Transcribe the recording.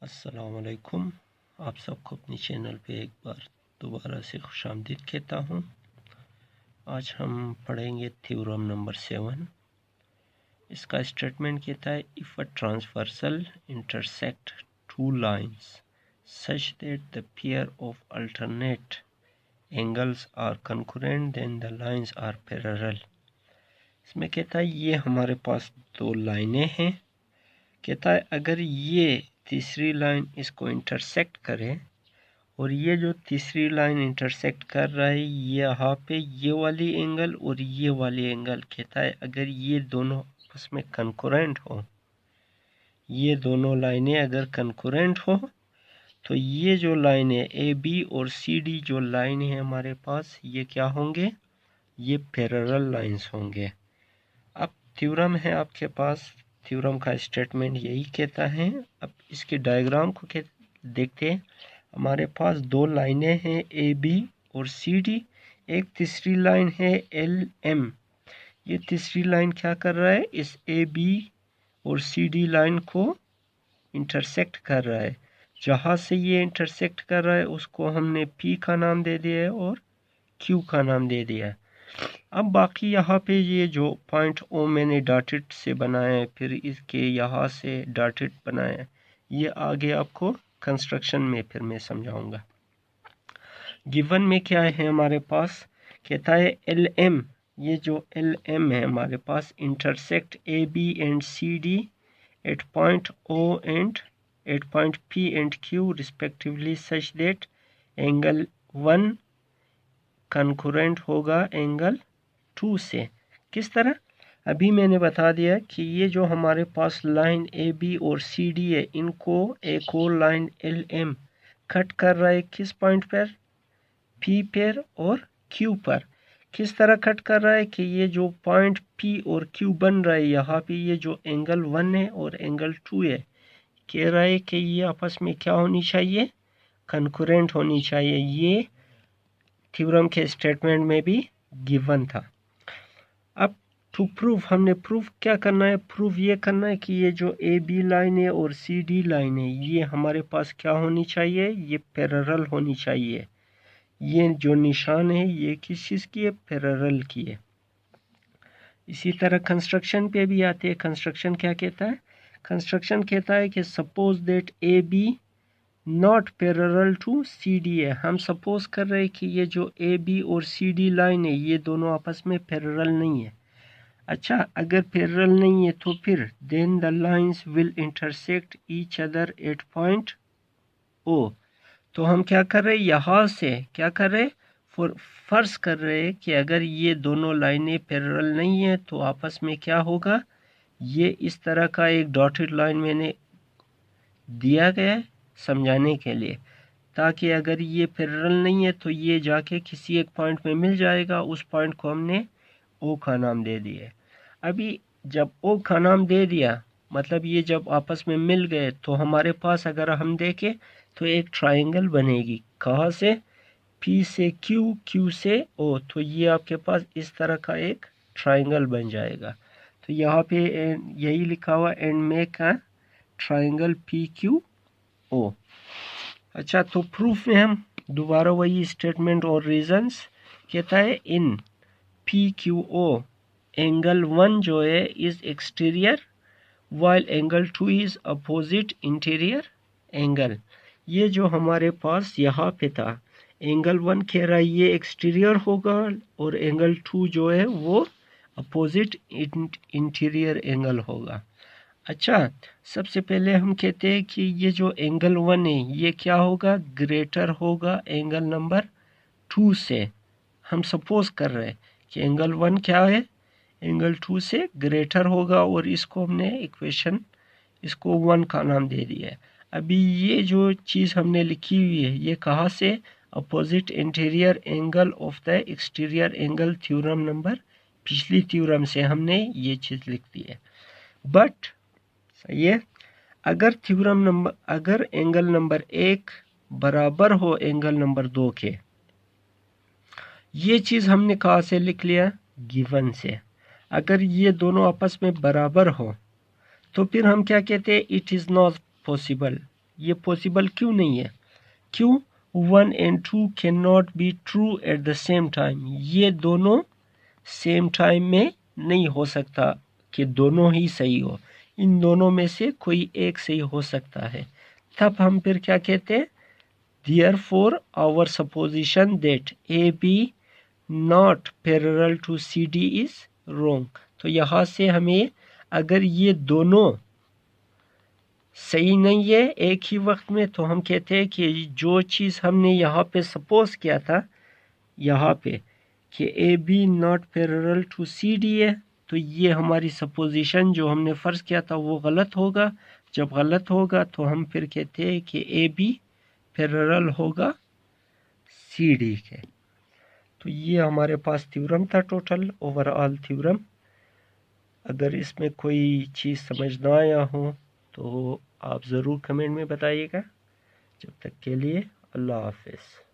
अस्सलामुअलैकुम। आप सबको अपने चैनल पे एक बार दोबारा से खुशामदीद कहता हूँ। आज हम पढ़ेंगे थ्योरम नंबर 7। इसका स्टेटमेंट कहता है if a transversal intersect two lines such that the pair of alternate angles are concurrent then the lines are parallel. इसमें कहता है ये हमारे पास दो लाइनें हैं। कहता है अगर ये तीसरी लाइन इसको इंटरसेक्ट करे और ये जो तीसरी लाइन इंटरसेक्ट कर रहा है ये यहाँ पे ये वाली एंगल और ये वाली एंगल, कहता है अगर ये दोनों आपस में कंकरेंट हो, ये दोनों लाइनें अगर कंकरेंट हो तो ये जो लाइन है ए बी और सी डी जो लाइन है हमारे पास ये क्या होंगे, ये पैरेलल लाइंस होंगे। अब थ्योरम है आपके पास, थ्योरम का स्टेटमेंट यही कहता है। अब इसके डायग्राम को देखते हैं। हमारे पास दो लाइनें हैं ए बी और सी डी, एक तीसरी लाइन है एल एम। ये तीसरी लाइन क्या कर रहा है, इस ए बी और सी डी लाइन को इंटरसेक्ट कर रहा है। जहाँ से ये इंटरसेक्ट कर रहा है उसको हमने पी का नाम दे दिया है और क्यू का नाम दे दिया है। अब बाकी यहाँ पे ये जो पॉइंट ओ मैंने डॉटेड से बनाया है, फिर इसके यहाँ से डॉटेड बनाया है, ये आगे आपको कंस्ट्रक्शन में फिर मैं समझाऊंगा। गिवन में क्या है हमारे पास, कहता है एल एम, ये जो एल एम है हमारे पास intersect A B and C D at point O and at point P and Q respectively such that angle 1 concurrent होगा एंगल 2 से। किस तरह, अभी मैंने बता दिया कि ये जो हमारे पास लाइन ए बी और सी डी है, इनको एक और लाइन एल एम कट कर रहा है किस पॉइंट पर, पी पर और क्यू पर। किस तरह कट कर रहा है कि ये जो पॉइंट पी और क्यू बन रहा है यहाँ पे, ये जो एंगल 1 है और एंगल 2 है, कह रहा है कि ये आपस में क्या होनी चाहिए, कंकरेंट होनी चाहिए। ये थ्योरम के स्टेटमेंट में भी गिवन था। अब टू प्रूफ, हमने प्रूफ क्या करना है, प्रूफ ये करना है कि ये जो ए बी लाइन है और सी डी लाइन है ये हमारे पास क्या होनी चाहिए, ये पैरेलल होनी चाहिए। ये जो निशान है ये किस चीज़ की है, पैरेलल की है। इसी तरह कंस्ट्रक्शन पे भी आते हैं। कंस्ट्रक्शन क्या कहता है, कंस्ट्रक्शन कहता है कि suppose that A B not parallel to C D है। हम सपोज कर रहे हैं कि ये जो ए बी और सी डी लाइन है ये दोनों आपस में पैरेलल नहीं है। अच्छा, अगर पैरेलल नहीं है तो फिर then the lines will intersect each other at point O. तो हम क्या कर रहे हैं, यहाँ से क्या कर रहे हैं, फर्ज कर रहे हैं कि अगर ये दोनों लाइनें पैरेलल नहीं है तो आपस में क्या होगा, ये इस तरह का एक डॉटेड लाइन मैंने दिया गया है समझाने के लिए, ताकि अगर ये पैरेलल नहीं है तो ये जाके किसी एक पॉइंट में मिल जाएगा। उस पॉइंट को हमने ओ का नाम दे दिया। अभी जब ओ का नाम दे दिया मतलब ये जब आपस में मिल गए तो हमारे पास अगर हम देखें तो एक ट्रायंगल बनेगी। कहाँ से, पी से क्यू, क्यू से ओ, तो ये आपके पास इस तरह का एक ट्रायंगल बन जाएगा। तो यहाँ पे यही लिखा हुआ and make a triangle P Q O. अच्छा, तो प्रूफ में हम दोबारा वही स्टेटमेंट और रीजंस कहता है in P Q O angle 1 जो है is exterior while angle 2 is opposite interior angle. ये जो हमारे पास यहाँ पे था एंगल 1 कह रहा है ये एक्सटीरियर होगा और एंगल 2 जो है वो अपोजिट इंटीरियर एंगल होगा। अच्छा, सबसे पहले हम कहते हैं कि ये जो एंगल 1 है ये क्या होगा, ग्रेटर होगा एंगल नंबर 2 से। हम सपोज कर रहे हैं कि एंगल 1 क्या है, एंगल 2 से ग्रेटर होगा और इसको हमने इक्वेशन इसको 1 का नाम दे दिया है। अभी ये जो चीज़ हमने लिखी हुई है ये कहाँ से, opposite interior angle of the exterior angle theorem number, पिछली थ्योरम से हमने ये चीज़ लिख दी है। बट सही है, अगर थ्योरम नंबर, अगर एंगल नंबर 1 बराबर हो एंगल नंबर 2 के, ये चीज़ हमने कहाँ से लिख लिया, गिवन से। अगर ये दोनों आपस में बराबर हो तो फिर हम क्या कहते हैं, इट इज़ नॉट पॉसिबल ये पॉसिबल क्यों नहीं है? क्यों? 1 and 2 cannot be true at the same time। ये दोनों सेम टाइम में नहीं हो सकता कि दोनों ही सही हो, इन दोनों में से कोई एक सही हो सकता है। तब हम फिर क्या कहते हैं? Therefore our supposition that AB not parallel to CD is wrong। तो यहाँ से हमें अगर ये दोनों सही नहीं है एक ही वक्त में, तो हम कहते हैं कि जो चीज़ हमने यहाँ पे सपोज किया था यहाँ पे कि A B not parallel to C D है, तो ये हमारी सपोजिशन जो हमने फ़र्ज़ किया था वो गलत होगा। जब गलत होगा तो हम फिर कहते हैं कि ए बी पैरेलल होगा सी डी के। तो ये हमारे पास थ्योरम था टोटल ओवरऑल थ्योरम। अगर इसमें कोई चीज़ समझ ना आया हो तो आप ज़रूर कमेंट में बताइएगा। जब तक के लिए अल्लाह हाफ़िज़।